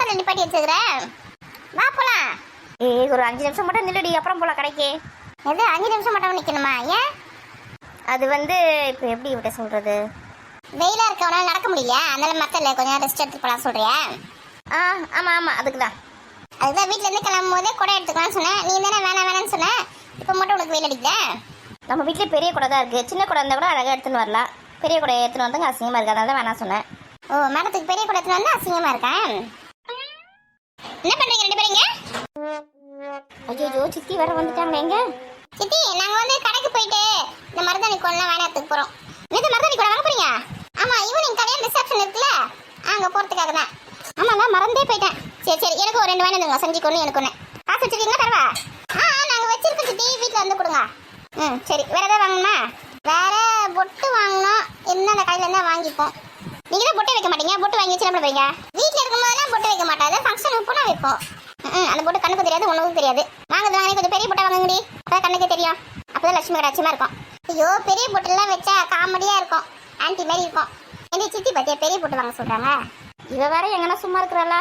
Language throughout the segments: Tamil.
பக்கத்துல நிப்பாட்டி வச்சுக்கிறேன், வா போலாம். ஏய் ஒரு 5 நிமிஷம் மட்டும் நில்லுடி, அப்புறம் போலாம் கடைக்கு. எது 5 நிமிஷம் மட்டும் நிக்கணுமா? ஏன்? அது வந்து இப்போ எப்படி விட்ட சொல்றது, வெயிலா இருக்கவனால நடக்க முடியலையா, அதனால மத்தல கொஞ்சம் ரெஸ்ட் எடுத்து போலாம் சொல்றியா? ஆமா ஆமா அதுக்கு தான். அதுதான் வீட்டுல இருந்து கிளம்பும் போதே குடை எடுத்துக்கலாம்னு சொன்னேன், நீ தானே வேணாம் வேணாம்னு சொன்ன. இப்போ மட்டும் உனக்கு வெயில் அடிக்குதா? நம்ம வீட்லயே பெரிய குடை தான் இருக்கு, சின்ன குடை இருந்தால் கூட அழகாக எடுத்துன்னு வரலாம். பெரிய குடையை எடுத்துன்னு வந்தாங்க அசிங்கமாக இருக்கு, அதனால தான் வேணாம் சொன்னேன். ஓ, மேடத்துக்கு பெரிய குடை எடுத்துன்னு வந்தா அசிங்கமா இருக்கேன். என்ன பண்றீங்க 2 பேரும் இங்க? ஐயோ சித்தி வேற வந்துட்டாங்க. எங்க சித்தி? நாங்க வந்து கடைக்கு போயிட்டு இந்த மருதாணி கோல்லாம் வாங்கினதுக்கு போறோம். நேத்து மருதாணி கோலம் வாங்க போறீங்க? ஆமா, ஈவினிங் கல்யாண ரிசப்ஷன் இருக்குல்ல, அங்க போறதுக்காக தான். ஆமா, நான் மறந்தே போயிட்டேன். சரி சரி, எனக்கு ஒரு 2 வாங்கிடுங்க, செஞ்சு கொண்டு எனக்கு ஒன்று. காசு வச்சிருக்கீங்களா? தரவா? நாங்க வச்சிருக்கோம் சித்தி, வீட்டுல வந்து கொடுங்க. சரி. வேற ஏதாவது வாங்கணுமா? வேற பொட்டு வாங்கணும், என்ன அந்த கடையில இருந்தா வாங்கிப்போம். நீங்க தான் பொட்டை வைக்க மாட்டீங்க, பொட்டு வாங்கி வச்சு என்ன பண்ணுவீங்க? வீட்டுல இருக்கும் போதெல்லாம் பொட்டு வைக்க மாட்டாது, ஃபங்க்ஷனுக்கு போனா வைப்போம். அந்த பொட்டு கண்ணுக்கு தெரியாது, உனக்கும் தெரியாது. வாங்குறது வாங்கி கொஞ்சம் பெரிய பொட்டை வாங்குங்கடி, அப்பதான் கண்ணுக்கே தெரியும், அப்பதான் லட்சுமி கடாட்சியமா இருக்கும். ஐயோ, பெரிய பொட்டுலாம் வச்சா காமெடியா இருக்கும், ஆன்டி மாதிரி இருக்கும். எங்க சித்தி பத்தியா பெரிய பொட்டு வாங்க சொல்றாங்க? இவ வேற எங்கன்னா சும்மா இருக்கிறாளா?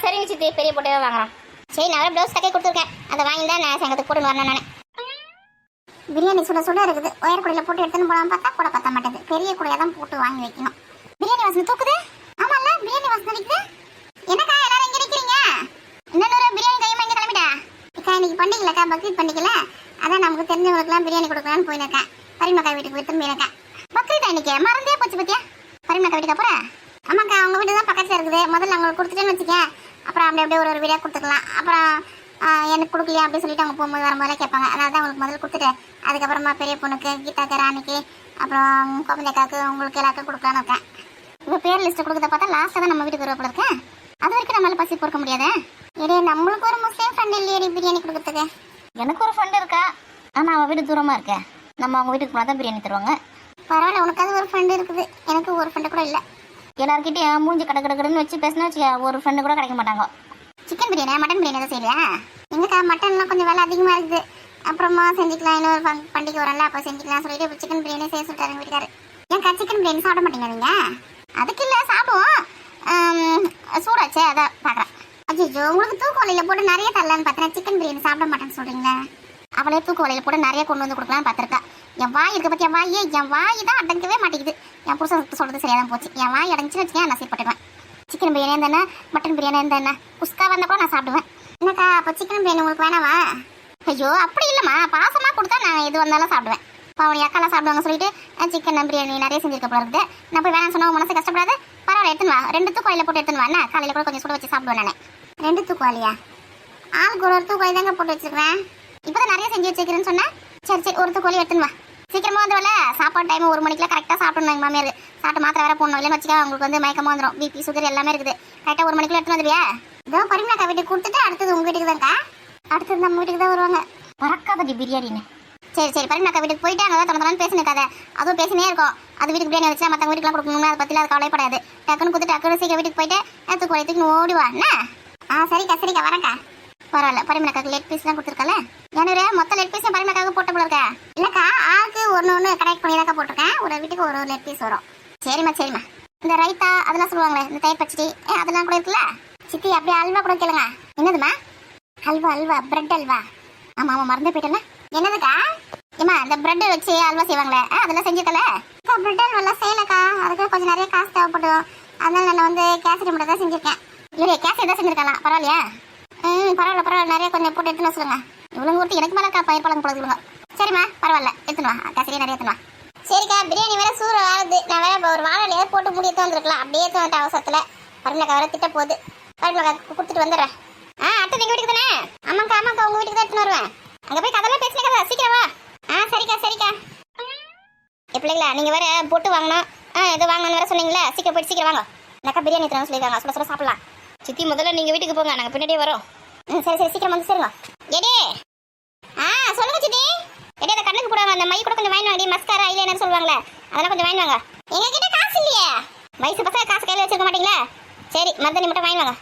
சரிங்க சித்தி, பெரிய பொட்டையாக வாங்குறான். சரி, நான் வேற ப்ளவுஸ் தைக்க கொடுத்துருக்கேன், அதை வாங்கி தான் நான் சங்கத்துக்கு போட்டு வரணும். நான் பிரியாணி சுட சுட இருக்குது, ஒயர் குடையில போட்டு எடுத்துன்னு போலாம் பார்த்தா கூட பத்த மாட்டேது, பெரிய குடையா தான் போட்டு வாங்கி வைக்கணும். பிரியாணி வாசனை தூக்குது. ஆமால, பிரியாணி வாசனை அடிக்குது. என்னக்கா எல்லாரும் இங்க நிக்கிறீங்க? இன்னொரு பிரியாணி கையமா இங்க கிளம்பிட்டா? அக்கா, இன்னைக்கு பண்டிகைலக்கா, பக்ரீத் பண்டிகைல, அதான் நமக்கு தெரிஞ்சவங்களுக்குலாம் பிரியாணி கொடுக்கலான்னு போயிருக்கேன். பரிமக்கா வீட்டுக்கு போய் திரும்பி இருக்கேன். பக்ரீத் இன்னைக்கு மறந்தே போச்சு பத்தியா? பரிமக்கா வீட்டுக்கு அப்புறம்? ஆமாக்கா, அவங்க வீடு தான் பக்கத்துல இருக்குது. முதல்ல அவங்களுக்கு கொடுத்துட்டேன்னு வச்சுக்கேன், அப்புறம் அப்படியே ஒரு வீடியோ கொடுத்துக்கலாம். அப்புறம் எனக்கு கொடுக்கலையா அப்படின்னு சொல்லிட்டு அவங்க போகும்போது வரும்போதே கேட்பாங்க. அதனால தான் உங்களுக்கு முதல்ல கொடுத்துட்டு அதுக்கப்புறமா பெரிய பொண்ணுக்கு, கீதாக்கு, ராணிக்கு, அப்புறம் கோமந்தக்காவுக்கு, உங்களுக்கு எல்லாருக்கும் கொடுக்கலான்னு இருக்கேன். இப்போ பேர் லிஸ்ட்டு கொடுக்குறத பார்த்தா லாஸ்ட்டாக தான் நம்ம வீட்டுக்கு வருவப்பட இருக்கேன். அது வரைக்கும் நம்மளால பசி பொறுக்க முடியாது. இதே நம்மளுக்கு ஒரு முஸ்லீம் ஃப்ரெண்ட் இல்லையடி பிரியாணி கொடுக்குறதுக்கு. எனக்கு ஒரு ஃப்ரெண்டு இருக்கா, ஆனால் அவன் வீடு தூரமாக இருக்கேன். நம்ம அவங்க வீட்டுக்கு போனால் தான் பிரியாணி தருவாங்க. பரவாயில்ல, உனக்காவது ஒரு ஃப்ரெண்டு இருக்குது, எனக்கு ஒரு ஃப்ரெண்டு கூட இல்லை. எல்லாருக்கிட்டையும் மூஞ்சி கடன்னு வச்சு பேசினா வச்சு ஒரு ஃப்ரெண்டு கூட கிடைக்க மாட்டாங்க. சிக்கன் பிரியாணி, மட்டன் பிரியாணி தான் செய்வியா? எங்கக்கா, மட்டன்லாம் கொஞ்சம் விலை அதிகமாக இருக்குது, அப்புறமா செஞ்சுக்கலாம், இன்னொரு பண்டிகை வரல அப்போ செஞ்சுக்கலாம் சொல்லிட்டு இப்போ சிக்கன் பிரியாணி செய்ய சொல்லிட்டாரு வீட்டுக்காரு. ஏன்க்கா சிக்கன் பிரியாணி சாப்பிட மாட்டீங்க நீங்கள்? அதுக்கு இல்லை, சாப்பிடுவோம், சூடாச்சு அதான் பார்க்குறேன். அஜிஜோ, உங்களுக்கு தூக்கு வலையில் போட்டு நிறைய தரலான்னு பார்த்தேன், சிக்கன் பிரியாணி சாப்பிட மாட்டேன்னு சொல்கிறீங்களே. அவளே தூக்கு வலையில் போட்டு நிறைய கொண்டு வந்து கொடுக்கலான்னு பார்த்துருக்கா. என் வாய் இருக்க பற்றி என் வாய் தான் அடங்கவே மாட்டேங்குது. என் புருஷன் சொல்கிறது சரியாக தான் போச்சு, என் வாய் அடைஞ்சுன்னு வச்சுக்கேன் நான் சீப்பட்டுவேன். சிக்கன் பிரியாணி இருந்தா, மட்டன் பிரியாணி இருந்தா, குஸ்கா வந்தால் கூட நான் சாப்பிடுவேன். என்னக்கா, அப்போ சிக்கன் பிரியாணி உங்களுக்கு வேணாவா? ஐயோ, அப்படி இல்லைம்மா, பாசமாக கொடுத்தா நான் எது வந்தாலும் சாப்பிடுவேன். இப்போ அவன் அக்காலாம் சாப்பிடுவாங்க சொல்லிட்டு சிக்கன் பிரியாணி நிறைய செஞ்சிருக்க போல இருக்குது. நான் போய் வேணாம்னு சொன்னால் மனசு கஷ்டப்படாது. பரவாயில்ல, எடுத்துன்னு வா, 2 தூக்குவாயில் போட்டு எடுத்துன்னு வா. காலையில் கூட கொஞ்சம் சுட வச்சு சாப்பிடுவேன் நான். 2 தூக்குவாலியா? ஆளுக்கு ஒரு தூக்குவாலி தாங்க போட்டு வச்சிருக்கேன். இப்போ தான் நிறைய செஞ்சு வச்சுக்கிறேன்னு சொன்னேன். சரி ஒரு தூக்குவாலி எடுத்துன்னு வா. சீக்கிரமாக வந்துடும்ல, சாப்பாடு டைம் 1 மணிக்கெலாம் கரெக்டாக சாப்பிடணும். எங்கள் மாமியார் சாப்பிட்டு மாத்திரை வேற போடணும், இல்லைன்னு வச்சுக்கா உங்களுக்கு வந்து மயக்கமாக வந்துடும். பிபி சுகர் எல்லாமே இருக்குது. கரெக்டாக 1 மணிக்குள்ள எடுத்துன்னு வந்துடுவியா? இதோ பரிமளா வீட்டுக்கு கொடுத்துட்டு அடுத்தது உங்கள் வீட்டுக்கு தான்க்கா. அடுத்தது நம்ம வீட்டுக்கு தான் வருவாங்க. மறக்காதடி பிரியாணின்னு. சரி பரிமளா வீட்டுக்கு போயிட்டு அங்கே தான் தரன்னு பேசினிருக்காத, அதுவும் பேசினே இருக்கும். அது வீட்டுக்கு பிரியாணி வச்சா மற்றவங்க வீட்டுக்குலாம் கொடுக்கணும்னு அதை பற்றிலாம் அது கவலைப்படாது. டக்குன்னு கொடுத்துட்டு டக்குனு சீக்கிரம் வீட்டுக்கு போயிட்டு எடுத்து குறைத்துக்கு ஓடிவா என்ன? சரிக்கா வரேன்க்கா. பரவாயில்ல, பரிமளக்காக்கு லெட் பீஸ் தான் கொடுத்துருக்கல. ஏன்னா மொத்த லெட் பீஸும் பரிமளக்காக போட்ட போல இருக்கா? இல்லைக்கா, ஆளுக்கு ஒன்று கனெக்ட் பண்ணி தாக்கா போட்டிருக்கேன். ஒரு வீட்டுக்கு ஒரு லெட் பீஸ் வரும். சரிம்மா. இந்த ரைத்தா அதெல்லாம் சொல்லுவாங்களே, இந்த தயிர் பச்சடி அதெல்லாம் கூட இருக்குல்ல. சித்தி, அப்படியே அல்வா கூட கேளுங்க. என்னதுமா? அல்வா பிரெட் அல்வா. ஆமாம் மறந்தே போயிட்டேன்னா. என்னதுக்கா? ஏமா, இந்த பிரெட் வச்சு அல்வா செய்வாங்களே, அதெல்லாம் செஞ்சுக்கல. பிரெட் அல்வெல்லாம் செய்யலக்கா, அதுக்கு கொஞ்சம் நிறைய காசு தேவைப்படும். அதனால நான் வந்து கேசரி மட்டும் தான் செஞ்சுருக்கேன். இல்லையே, கேசரி தான் செஞ்சுருக்கலாம். பரவாயில்லையா? பரவாயில்ல, நிறைய கொஞ்சம் போட்டு எடுத்துன்னு சொல்லுங்க. இவ்வளோ ஊற்றி எனக்கு மேலே பயிர் பழங்க போட சொல்லுங்க. சரிம்மா, பரவாயில்ல, எடுத்துன்னு வா, கேசரி நிறைய எடுத்துன்னு வா. சரிக்கா, பிரியாணி வேற சூறு ஆகுது. நான் வேற இப்போ ஒரு வாழையிலே போட்டு முடியத்து வந்துருக்கலாம். அப்படியே வந்துட்டு அவசரத்தில் பரிமளக்கா வேற திட்ட போகுது. பரிமளக்கா கொடுத்துட்டு வந்துடுறேன். அடுத்து நீங்கள் வீட்டுக்கு தானே? ஆமாக்கா, உங்கள் வீட்டுக்கு தான் எடுத்துன்னு வருவேன். அங்கே போய் கதெல்லாம் பேசினே கதை, சீக்கிரம் வா. சரிக்கா. பிள்ளைங்களா, நீங்கள் வேற போட்டு வாங்கணும், எது வாங்கணும்னு வேற சொன்னீங்களே, சீக்கிரம் போயிட்டு சீக்கிரம் வாங்க. எனக்கா பிரியாணி தரணும் சொல்லியிருக்காங்க, சுட சாப்பிடலாம். சித்தி, முதல்ல நீங்கள் வீட்டுக்கு போங்க, நாங்கள் பின்னாடியே வரோம். சரி சீக்கிரம் வந்து சேருங்க. எடே சொல்லுங்க சித்தி. எடே, அதை கண்ணுக்கு போடுவாங்க, அந்த மை கூட கொஞ்சம் வாங்கி வாங்கி, மஸ்காரா ஐலைனர் சொல்லுவாங்களே, அதெல்லாம் கொஞ்சம் வாங்கி வாங்க. எங்ககிட்ட காசு இல்லையே, வயசு பசங்க காசு கையில் வச்சுக்க மாட்டீங்களா? சரி, மருதாணி மட்டும் வாங்கி வாங்க.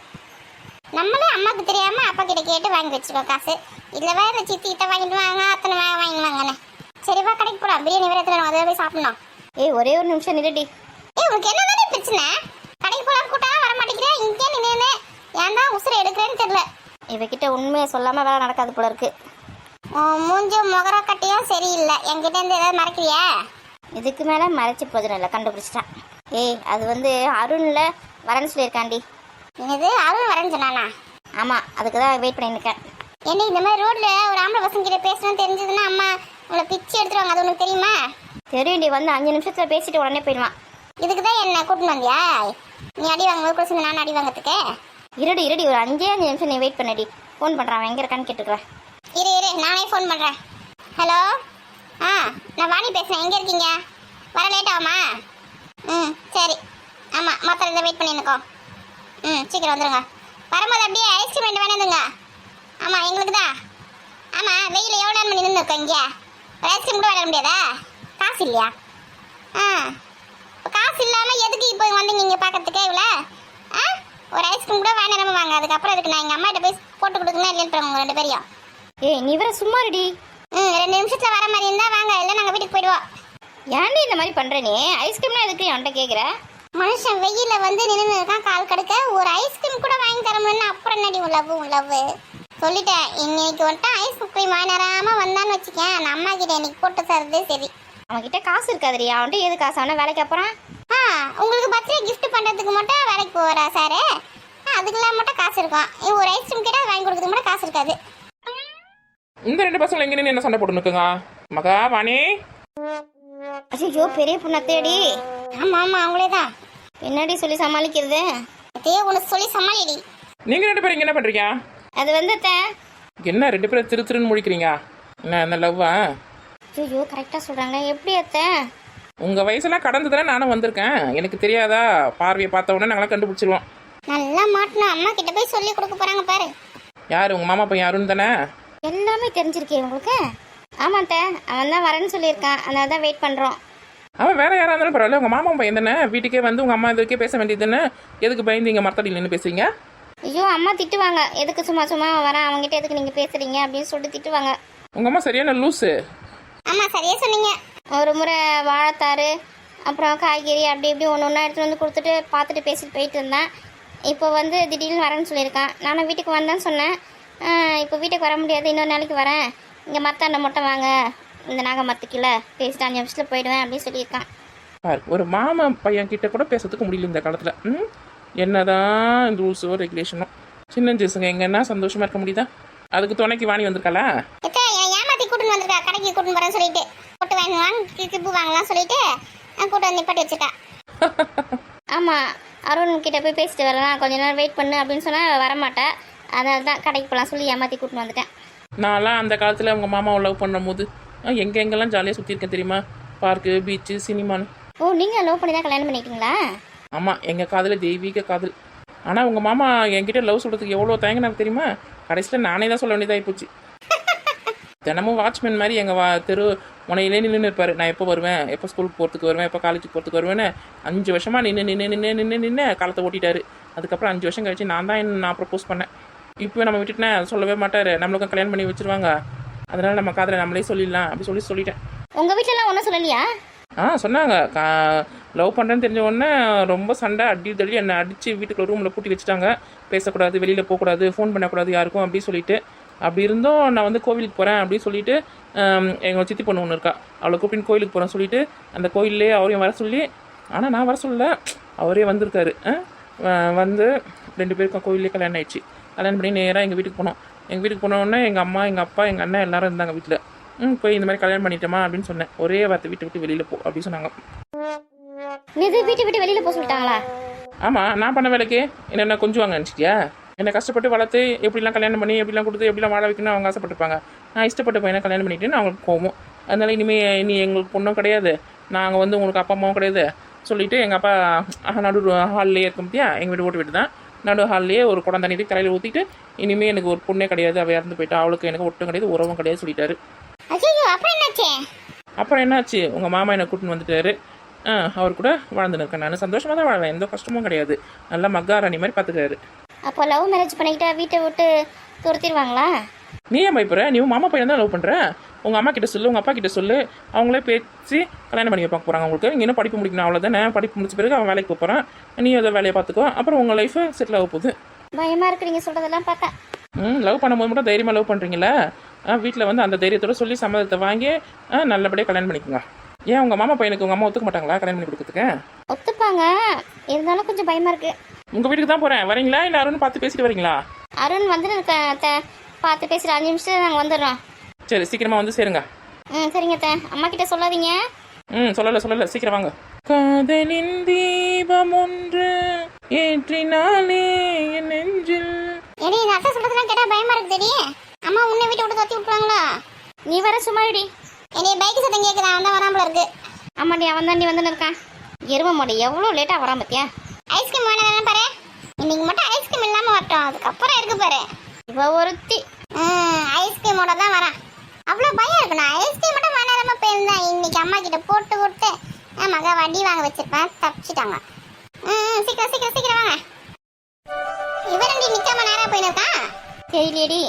நம்மளே அம்மாவுக்கு தெரியாம அப்பா கிட்ட கேட்டு வாங்கி வச்சுருக்கோம் காசு. இதில் வேற சித்தி கிட்ட வாங்கிட்டு வாங்க, அத்தனை வாங்கி வாங்கண்ணே. சரி வா, கடைக்கு போகலாம். பிரியாணி வேற எடுத்துட்டு அதை போய் சாப்பிடணும். ஒரே ஒரு நிமிஷம் நில்லுடி. உனக்கு என்ன பிரச்சனை? கடைக்கு போகலாம் கூட்டா வர மாட்டேங்கிறேன். இங்கே நின்று இவகிட்ட உண்மையை சொல்லாமல் வேலை நடக்காது போல இருக்கு. மூஞ்சும் முகரக்கட்டையும் சரியில்லை, என்கிட்ட இருந்து ஏதாவது மறைக்கிறியா? இதுக்கு மேலே மறைச்சி போதும் இல்லை, கண்டுபிடிச்சிட்டான். ஏய் அது வந்து அருணில் வரேன்னு சொல்லியிருக்காண்டி. என்னது அருண் வரேன்னு சொன்னானா? ஆமாம், அதுக்கு தான் வெயிட் பண்ணியிருக்கேன். என்ன இந்த மாதிரி ரோட்ல ஒரு ஆம்பளை பசங்க கிட்ட பேசணும்னு தெரிஞ்சதுன்னா அம்மா உங்களை பிச்சு எடுத்துருவாங்க, அது உனக்கு தெரியுமா? தெரியும்டி, வந்து 5 நிமிஷத்தில் பேசிட்டு உடனே போயிடுவான். இதுக்கு தான் என்ன கூட்டின்னு வந்தியா? நீ அடி வாங்க கூட சேர்ந்து நான் அடி வாங்கிறதுக்கு? இருடி ஒரு 5 நிமிஷம் நீ வெயிட் பண்ணடி. ஃபோன் பண்ணுறான், அவன் எங்கே இருக்கான்னு கேட்டுக்கிறேன். இரு நானே ஃபோன் பண்ணுறேன். ஹலோ, நான் வாணி பேசுகிறேன், எங்கே இருக்கீங்க? வர லேட் ஆகுமா? சரி. ஆமாம், மற்ற இதை வெயிட் பண்ணிருக்கோ. சீக்கிரம் வந்துடுங்க. வரும்போது அப்படியே ஐஸ்கிரீம் ரெண்டு வேணுங்க. ஆமாம் எங்களுக்கு தான். ஆமாம், வெயில் எவ்வளோ நேரம் நின்று இருக்கோம் இங்கே? ஒரு ஐஸ்கிரீம் கூட வர முடியாதா? காசு இல்லையா? இப்போ காசு இல்லாமல் எதுக்கு இப்போ வந்தீங்க இங்கே பார்க்கறதுக்கே இவ்வளோ? ஒரு ஐஸ்கிரீம் கூட வேணாம் வாங்க. அதுக்கப்புறம் அதுக்கு நான் எங்கள் அம்மாட்ட போய் போட்டு கொடுக்கணும் இல்லைன்னு பாருங்க உங்கள் 2 பேரையும். ஏய் நீ வேற சும்மா ரெடி. 2 நிமிஷத்தில் வர மாதிரி இருந்தால் வாங்க, இல்லை நாங்கள் வீட்டுக்கு போயிடுவோம். ஏன்டி இந்த மாதிரி பண்ணுற நீ? ஐஸ்கிரீம்லாம் எதுக்கு என்கிட்ட கேட்குற? மனுஷன் வெயில வந்து நின்று இருக்கான், கால் கடுக்க ஒரு ஐஸ்கிரீம் கூட வாங்கி தர முடியல. அப்புறம் என்னடி லவ் சொல்லிட்டேன். இன்னைக்கு வந்துட்டு ஐஸ்கிரீம் வாங்கி தராமல் வந்தான்னு வச்சுக்கேன், நான் அம்மா கிட்ட இன்னைக்கு போட்டு தரதே சரி. அவன்கிட்ட காசு இருக்காதுடி, அவன்கிட்ட எது காசு? அவனா வேலைக்கு அப்புறம் உங்களுக்கு பர்த்டே கிஃப்ட் பண்ணுறதுக்கு மட்டும் வேலைக்கு போகிறா சாரு, அதுக்கெல்லாம் மட்டும் காசு இருக்கும். ஒரு ஐஸ்கிரீம் கேட்டால் வாங்கி கொடுக்கறதுக்கு மட்டும் காசு இருக்காது. இந்த 2 பசங்க எங்க நின்று என்ன சண்டை போட்டு நிற்குங்க? மகா வாணி. ஐயோ பெரிய பொண்ணு தேடி. ஆமாம் அவங்களே தான். என்னடி சொல்லி சமாளிக்கிறது? அத்தையே உனக்கு சொல்லி சமாளிடி. நீங்க 2 பேரும் இங்க என்ன பண்றீங்க? அது வந்து என்ன 2 பேரும் திருன்னு முழிக்கிறீங்க? என்ன லவ்வா? ஐயோ கரெக்டாக சொல்கிறாங்க. எப்படி அத்தை? உங்க வயசெல்லாம் கடந்து தானே நானும் வந்திருக்கேன், எனக்கு தெரியாதா? பார்வையை பார்த்த உடனே நாங்களாம் கண்டுபிடிச்சிருவோம். நல்லா மாட்டணும், அம்மா கிட்ட போய் சொல்லி கொடுக்க போறாங்க பாரு. யாரு உங்க மாமா பையன் அருண் தானே? எல்லாமே தெரிஞ்சிருக்கே உங்களுக்கு? ஆமாட்ட, அவன் தான் வரேன்னு சொல்லியிருக்கான், அதனால தான் வெயிட் பண்ணுறோம். அவன் வேற யாரா இருந்தாலும் பரவாயில்ல, உங்க மாமா பையன் தானே? வீட்டுக்கே வந்து உங்க அம்மா இதுக்கே பேச வேண்டியது தானே? எதுக்கு பயந்தீங்க மரத்தடியில் நின்று பேசுறீங்க? ஐயோ அம்மா திட்டுவாங்க, எதுக்கு சும்மா வரேன் அவங்ககிட்ட எதுக்கு நீங்கள் பேசுறீங்க அப்படின்னு சொல்லிட்டு திட்டுவாங்க. உங்க அம்மா சரியான லூஸு. ஆமா சரியா சொன்னீங்க. ஒரு முறை வாழைத்தாறு அப்புறம் காய்கறி அப்படி இப்படி ஒன்று எடுத்துகிட்டு வந்து கொடுத்துட்டு பார்த்துட்டு பேசிட்டு போயிட்டு இருந்தேன். இப்போ வந்து திடீர்னு வரேன்னு சொல்லியிருக்கான். நானும் வீட்டுக்கு வந்தேன்னு சொன்னேன். இப்போ வீட்டுக்கு வர முடியாது, இன்னொரு நாளைக்கு வரேன், இங்கே மரத்தாண்ட மட்டும் வாங்க, இந்த நாங்கள் மரத்துக்கில்ல பேசிட்டு 5 நிமிஷத்தில் போயிடுவேன் அப்படின்னு சொல்லியிருக்கான். பாரு, ஒரு மாமா பையன் கிட்ட கூட பேசுறதுக்கு முடியல இந்த காலத்துல. என்னதான் இந்த ரூல்ஸோ ரெகுலேஷனோ, சின்ன ஜிசுங்க எங்கன்னா சந்தோஷமா இருக்க முடியுதா? அதுக்கு துணைக்கு வாணி வந்திருக்காளா? ஏமாத்தி கூட்டு வந்திருக்கா, கடைக்கு கூட்டு போறேன்னு சொல்லிட்டு போட்டு வாங்குவாங்க கிப்பு வாங்கலாம் சொல்லிட்டு கூட்டு வந்து நிப்பாட்டி வச்சிருக்கா. ஆமாம், அருண் கிட்ட போய் பேசிட்டு வரலாம், கொஞ்ச நேரம் வெயிட் பண்ணு அப்படின்னு சொன்னால் வரமாட்டேன். அதனால தான் கடைக்கு போகலாம் சொல்லி ஏமாற்றி கூட்டின்னு வந்துட்டேன். நான்லாம் அந்த காலத்தில் அவங்க மாமாவை லவ் பண்ணும் போது எங்கெங்கெல்லாம் ஜாலியாக சுற்றிருக்கேன் தெரியுமா? Park, beach, சினிமான்னு. ஓ நீங்கள் லவ் பண்ணி தான் கல்யாணம் பண்ணிட்டீங்களா? ஆமாம், எங்கள் காதல் தெய்வீக காதல். ஆனால் உங்கள் மாமா என்கிட்ட லவ் சொல்கிறதுக்கு எவ்வளோ தயங்கினாங்க தெரியுமா? கடைசியில் நானே தான் சொல்ல வேண்டியதாகி போச்சு. தினமும் வாட்ச்மேன் மாதிரி எங்கள் தெரு முனையிலே நின்று இருப்பார். நான் எப்போ வருவேன், எப்போ ஸ்கூலுக்கு போகிறதுக்கு வருவேன், எப்போ காலேஜுக்கு போகிறதுக்கு வருவேன்னு 5 வருஷமாக நின்று காலத்தை ஓட்டிட்டாரு. அதுக்கப்புறம் 5 வருஷம் கழிச்சு நான் ப்ரப்போஸ் பண்ணேன். இப்போ நம்ம விட்டுட்டேன், அதை சொல்லவே மாட்டார், நம்மளுக்கும் கல்யாணம் பண்ணி வச்சுருவாங்க. அதனால் நம்ம காதலை நம்மளே சொல்லிடலாம் அப்படி சொல்லிட்டேன். உங்கள் வீட்டிலலாம் ஒன்றும் சொல்லலையா? சொன்னாங்க. லவ் பண்ணுறேன்னு தெரிஞ்ச உடனே ரொம்ப சண்டை அடி தள்ளி என்னை அடித்து வீட்டுக்குள்ள ரூமில் பூட்டி வச்சுட்டாங்க. பேசக்கூடாது, வெளியில் போகக்கூடாது, ஃபோன் பண்ணக்கூடாது யாருக்கும் அப்படி சொல்லிட்டு. அப்படி இருந்தும் நான் வந்து கோவிலுக்கு போகிறேன் அப்படின்னு சொல்லிட்டு, எங்கள் சித்தி பொண்ணு ஒன்று இருக்கா, அவளை கூப்பிட்டு கோயிலுக்கு போகிறேன்னு சொல்லிட்டு அந்த கோயிலே அவரையும் வர சொல்லி, ஆனால் நான் வர சொல்லலை, அவரே வந்திருக்காரு. வந்து 2 பேருக்கும் கோயிலே கல்யாணம் ஆயிடுச்சு. கல்யாணம் பண்ணி நேராக எங்கள் வீட்டுக்கு போனோம். எங்கள் வீட்டுக்கு போனோடனே எங்கள் அம்மா, எங்கள் அப்பா, எங்கள் அண்ணன் எல்லாரும் இருந்தாங்க வீட்டில். போய் இந்த மாதிரி கல்யாணம் பண்ணிட்டோமா அப்படின்னு சொன்னேன். ஒரே வார்த்தை, வீட்டை விட்டு வெளியில் போ அப்படின்னு சொன்னாங்க. இது வீட்டை விட்டு வெளியில் போக சொல்லிட்டாங்களா? ஆமாம், நான் பண்ண வேலைக்கு என்னென்ன கொஞ்சம் வாங்க நினச்சிட்டியா? என்னை கஷ்டப்பட்டு வளர்த்து எப்படிலாம் கல்யாணம் பண்ணி எப்படிலாம் கொடுத்து எப்படிலாம் வாழ வைக்கணும் அவங்க ஆசைப்பட்டிருப்பாங்க. நான் இஷ்டப்பட்ட பையனை கல்யாணம் பண்ணிவிட்டு அவங்களுக்கு கோவம். அதனால இனிமேல் நீ எங்களுக்கு பொண்ணும் கிடையாது, நாங்கள் வந்து உங்களுக்கு அப்பா அம்மாவும் கிடையாது சொல்லிவிட்டு எங்கள் அப்பா நடு ஹால்லேயே இருக்க முடியா, எங்கள் வீட்டு ஓட்டு வீட்டு தான், நடு ஹால்லேயே ஒரு குடம் தண்ணி கரையில் ஊற்றிட்டு இனிமேல் எனக்கு ஒரு பொண்ணே கிடையாது, அவள் இறந்து போயிட்டா, அவளுக்கு எனக்கு ஒட்டும் கிடையாது, உறவும் கிடையாது சொல்லிட்டாரு. அப்புறம் என்னாச்சு, உங்கள் மாமா என்னை கூட்டின்னு வந்துட்டாரு. அவர் கூட வாழ்ந்துன்னு இருக்கேன், நான் சந்தோஷமாக தான் வாழ்வேன், எந்த கஷ்டமும் கிடையாது, நல்லா மகாராணி மாதிரி பார்த்துக்கிறாரு. அப்போ லவ் மேரேஜ் பண்ணிக்கிட்டா வீட்டை விட்டு துரத்திடுவாங்களா? நீ ஏன் பயப்படுற? நீ மாமா பையன் தான் லவ் பண்ணுற. உங்கள் அம்மா கிட்ட சொல்லு, உங்கள் அப்பா கிட்ட சொல்லு, அவங்களே பேசி கல்யாணம் பண்ணி வைப்பாங்க போகிறாங்க. உங்களுக்கு இங்கே இன்னும் படிப்பு முடிக்கணும், அவ்வளோதானே. படிப்பு முடிச்ச பிறகு அவன் வேலைக்கு போகிறான், நீ அதை வேலையை பார்த்துக்கோ, அப்புறம் உங்கள் லைஃபு செட்டில் ஆக போகுது. பயமாக இருக்கு நீங்கள் சொல்கிறதெல்லாம் பார்த்தா. லவ் பண்ணும்போது மட்டும் தைரியமாக லவ் பண்ணுறீங்களா? வீட்டில் வந்து அந்த தைரியத்தோட சொல்லி சம்மதத்தை வாங்கி நல்லபடியாக கல்யாணம் பண்ணிக்கோங்க. ஏன் உங்கள் மாமா பையனுக்கு உங்கள் அம்மா ஒத்துக்க மாட்டாங்களா கல்யாணம் பண்ணி கொடுக்கறதுக்கு? ஒத்துப்பாங்க, இருந்தாலும் கொஞ்சம் பயமாக இருக்குது. உங்கள் வீட்டுக்கு தான் போகிறேன், வரீங்களா இல்லை அருண் பார்த்து பேசிட்டு வரீங்களா? அருண் வந்து பார்த்து பேசுகிற 5 நிமிஷம் நாங்கள் வந்துடுறோம். சரி, சீக்கிரமாக வந்து சேருங்க. சரிங்க அத்தை, அம்மா கிட்ட சொல்லாதீங்க. சொல்லலை, சீக்கிரம் வாங்க. காதலின் தீபம் ஒன்று ஏற்றினாலே என் நெஞ்சில். எடி இந்த அத்தை சொல்றதுலாம் கேட்டா பயமா இருக்கு தெரியும். அம்மா உன்னை வீட்டை விட்டு தத்தி விட்டுருவாங்களா? நீ வர சும்மாடி. என்னைய பைக் சத்தம் கேட்குதா? அவன் தான் வராமல இருக்கு. ஆமாடி, அவன் தாண்டி வந்து இருக்கான். எருவ மாடி எவ்வளோ லேட்டாக வரான் பார்த்தியா? ஐஸ்கிரீம் வேணாம் பாரு. இன்னைக்கு மட்டும் ஐஸ்கிரீம் இல்லாம வரட்டும், அதுக்கப்புறம் இருக்கு பாரு. இவ ஒருத்தி ஐஸ்கிரீமோட தான் வரேன். அவ்வளோ பயம் இருக்கு. நான் ஐஸ்கிரீம் மட்டும் வேணாம போயிருந்தேன். இன்னைக்கு அம்மா கிட்ட போட்டு விட்டு மக வண்டி வாங்க வச்சிருப்பேன், தப்பிச்சிட்டாங்க. சீக்கிரம் வாங்க. இவரண்டி நிக்காம நேரா போயிருக்கான். தெரியலையடி.